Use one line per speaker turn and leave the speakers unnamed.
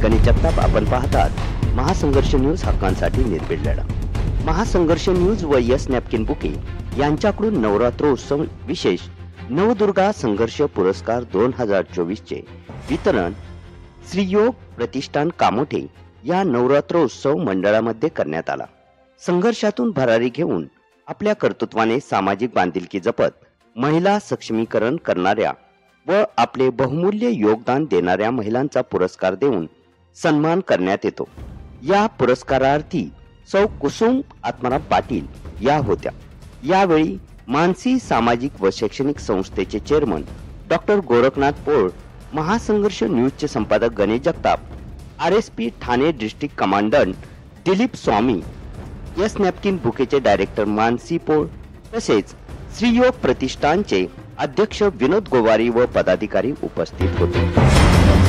गणेश जगताप. आपण पाहतात महासंघर्ष न्यूज, हक्कांसाठी निर्भीड लढा. महासंघर्ष न्यूज व यस नॅपकिन बुके यांच्याकडून नवरात्रोत्सव विशेष नवदुर्गा संघर्ष पुरस्कार 2024 चे वितरण श्रीयोग प्रतिष्ठान कामोठे या नवरात्रोत्सव मंडळामध्ये करण्यात आला. संघर्षातून भरारी घेऊन आपल्या कर्तृत्वाने सामाजिक बांधिलकी जपत महिला सक्षमीकरण करणाऱ्या व आपले बहुमूल्य योगदान देणाऱ्या महिलांचा पुरस्कार देऊन सन्मान करण्यात येतो. या पुरस्कारार्थी सौ कुसुम आत्माराम पाटील या होत्या. यावेळी मानसी सामाजिक व शैक्षणिक संस्थेचे चेअरमन डॉक्टर गोरखनाथ पोळ, महासंघर्ष न्यूजचे संपादक Ganesh Jagtap, RSP Thane district commandant Dilip Swami, yes napkin बुकेचे डायरेक्टर मानसी पोळ तसेच श्रीयोग प्रतिष्ठानचे अध्यक्ष विनोद गोवारी व पदाधिकारी उपस्थित होते.